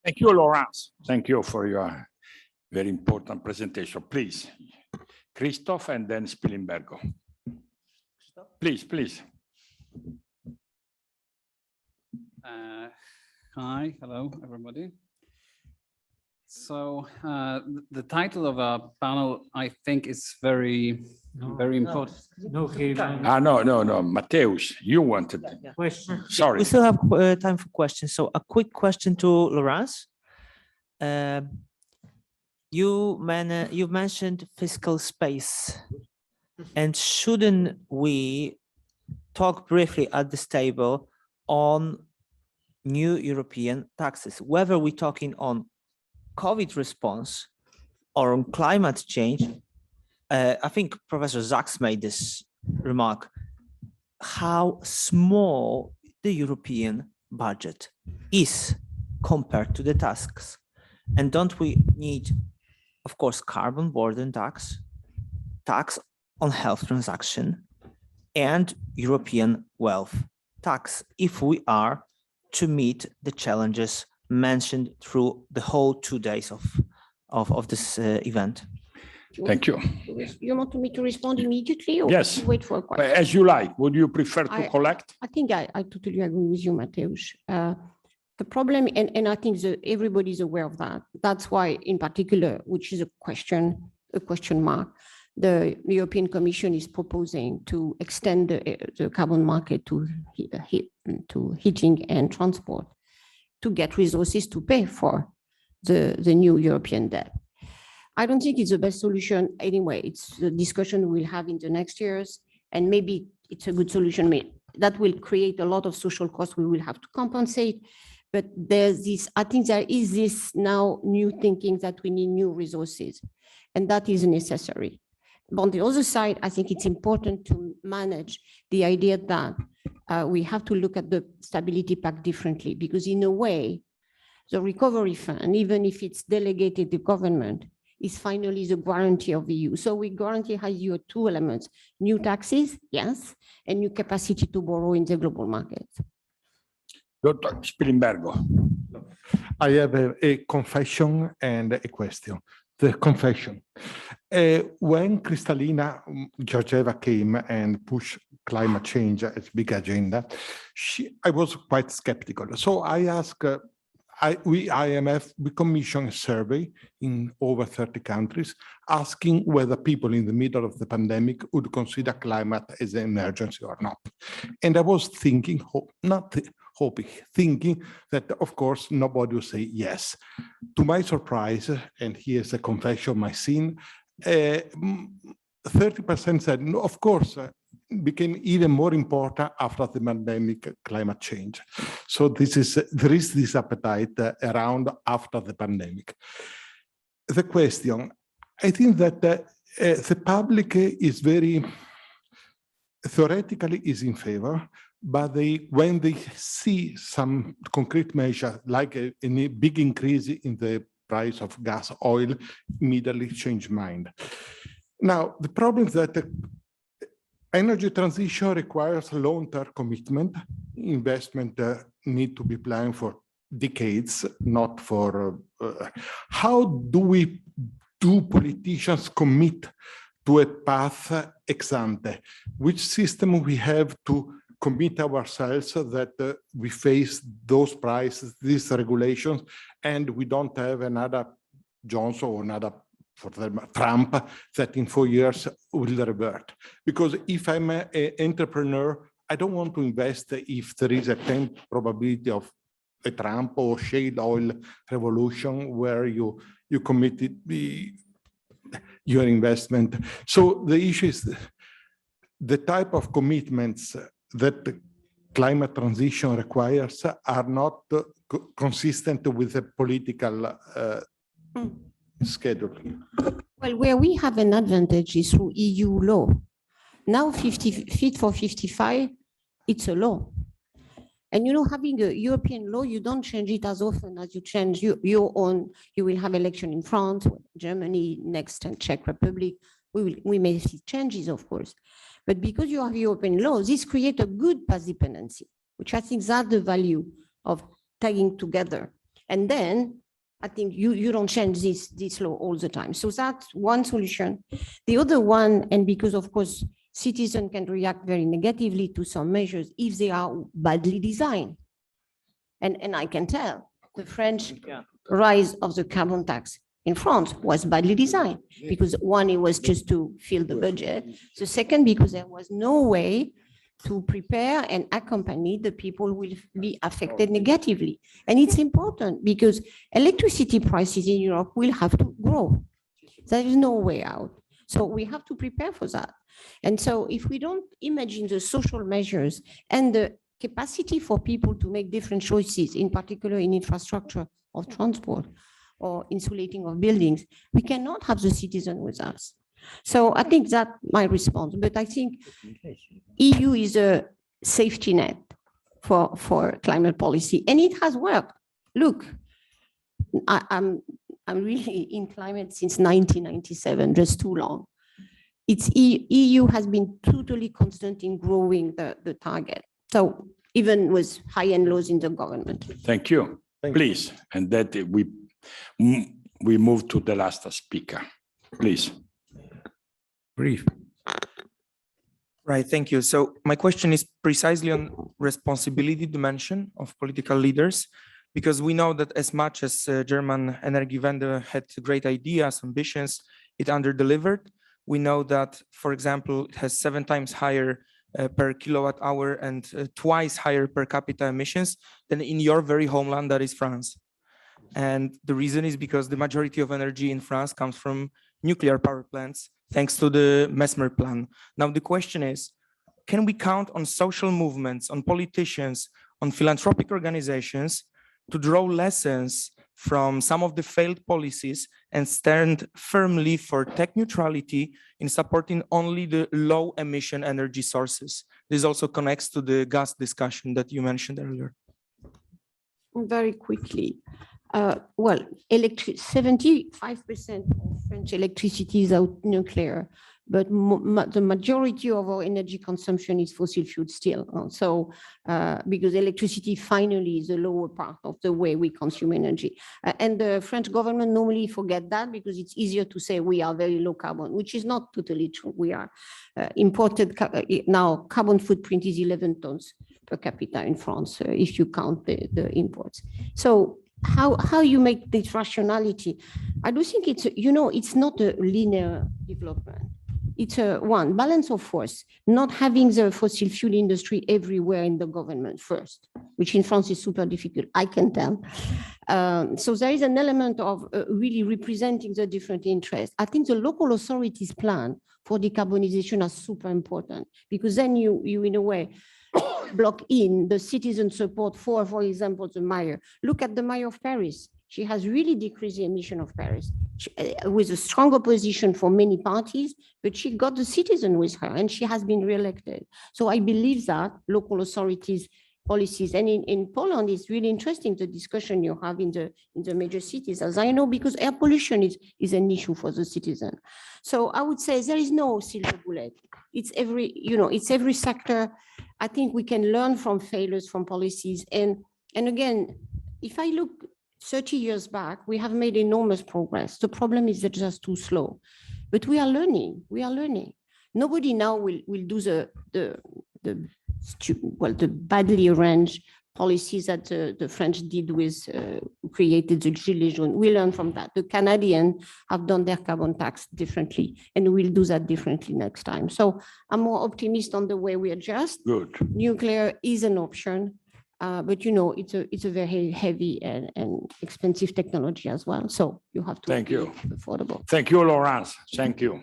Thank you, Laurence. Thank you for your very important presentation. Please, Christoph and then Spilimbergo. Please. Hi, hello, everybody. So the title of our panel, I think, is very important. No, Mateusz, you wanted. Question. Sorry. We still have time for questions. So a quick question to Laurence. You mentioned fiscal space, and shouldn't we talk briefly at this table on new European taxes, whether we're talking on COVID response or on climate change? I think Professor Sachs made this remark, how small the European budget is compared to the tasks. And don't we need, of course, carbon border tax on health transaction, and European wealth tax if we are to meet the challenges mentioned through the whole 2 days of this event? Thank you. You want me to respond immediately or Yes. wait for a question? As you like. Would you prefer to collect? I think I totally agree with you, Mateusz. The problem, and I think everybody's aware of that. That's why, in particular, which is a question mark, the European Commission is proposing to extend the carbon market to heating and transport to get resources to pay for the new European debt. I don't think it's the best solution anyway. It's the discussion we'll have in the next years, and maybe it's a good solution. That will create a lot of social costs we will have to compensate. But I think there is this now new thinking that we need new resources, and that is necessary. But on the other side, I think it's important to manage the idea that we have to look at the stability pact differently, because in a way, the recovery fund, even if it's delegated to government, is finally the guarantee of the EU. So we guarantee has your two elements, new taxes, yes, and new capacity to borrow in the global market. Dr. Spilimbergo. I have a confession and a question. The confession. When Kristalina Georgieva came and pushed climate change as big agenda, I was quite skeptical. So I asked, we commissioned a survey in over 30 countries, asking whether people in the middle of the pandemic would consider climate as an emergency or not. And I was thinking, thinking that, of course, nobody would say yes. To my surprise, and here's a confession, my sin, 30% said, no, of course, became even more important after the pandemic climate change. So there is this appetite around after the pandemic. The question, I think that the public is very, theoretically is in favor, but when they see some concrete measure, like a big increase in the price of gas, oil, immediately change mind. Now, the problem is that energy transition requires long-term commitment. Investment need to be planned for decades, not for... how do politicians commit to a path ex ante? Which system we have to commit ourselves so that we face those prices, these regulations, and we don't have another Johnson or another Trump that in 4 years will revert? Because if I'm an entrepreneur, I don't want to invest if there is a 10% probability of a Trump or shale oil revolution where you committed your investment. So the issue is the type of commitments that the climate transition requires are not consistent with the political schedule. Well, where we have an advantage is through EU law. Now Fit for 55, it's a law. And you know, having a European law, you don't change it as often as you change your own. You will have election in France, Germany, next, and Czech Republic. We may see changes, of course. But because you have European laws, this creates a good path dependency, which I think that's the value of tagging together. And then I think you don't change this law all the time. So that's one solution. The other one, and because of course, citizens can react very negatively to some measures if they are badly designed. And I can tell the French rise of the carbon tax in France was badly designed because one, it was just to fill the budget. The second, because there was no way to prepare and accompany the people who will be affected negatively. And it's important because electricity prices in Europe will have to grow. There is no way out. So we have to prepare for that. And so if we don't imagine the social measures and the capacity for people to make different choices, in particular in infrastructure of transport or insulating of buildings, we cannot have the citizen with us. So I think that's my response. But I think EU is a safety net for climate policy, and it has worked. Look, I'm really in climate since 1997, just too long. It's EU has been totally constant in growing the target. So even with high and lows in the government. Thank you. Please, and that we move to the last speaker. Please. Brief. Right, thank you. So my question is precisely on responsibility dimension of political leaders, because we know that as much as German Energiewende had great ideas, ambitions, it underdelivered. We know that, for example, it has 7 times higher per kilowatt hour and twice higher per capita emissions than in your very homeland, that is France. And the reason is because the majority of energy in France comes from nuclear power plants, thanks to the Mesmer plan. Now, the question is, can we count on social movements, on politicians, on philanthropic organizations to draw lessons from some of the failed policies and stand firmly for tech neutrality in supporting only the low emission energy sources? This also connects to the gas discussion that you mentioned earlier. Very quickly. Well, 75% of French electricity is out nuclear, but the majority of our energy consumption is fossil fuel still. So, because electricity finally is the lower part of the way we consume energy. And the French government normally forget that because it's easier to say we are very low carbon, which is not totally true. We are imported, now carbon footprint is 11 tons per capita in France, if you count the imports. So, how you make this rationality? I do think it's, it's not a linear development. It's a balance of force, not having the fossil fuel industry everywhere in the government first, which in France is super difficult, I can tell. So there is an element of really representing the different interests. I think the local authorities plan for decarbonization are super important because then you in a way, block in the citizen support for example, the mayor. Look at the mayor of Paris. She has really decreased the emission of Paris with a strong opposition for many parties, but she got the citizen with her and she has been re-elected. So I believe that local authorities policies, and in Poland, it's really interesting the discussion you have in the major cities, as I know, because air pollution is an issue for the citizen. So I would say there is no silver bullet. It's every sector. I think we can learn from failures, from policies. And again, if I look 30 years back, we have made enormous progress. The problem is that just too slow, but we are learning. Nobody now will do the badly arranged policies that the French did with created the Gilets jaunes. We learn from that. The Canadians have done their carbon tax differently, and we'll do that differently next time. So I'm more optimistic on the way we adjust. Good. Nuclear is an option, but it's a very heavy and expensive technology as well. So you have to Thank you. affordable. Thank you, Laurence. Thank you.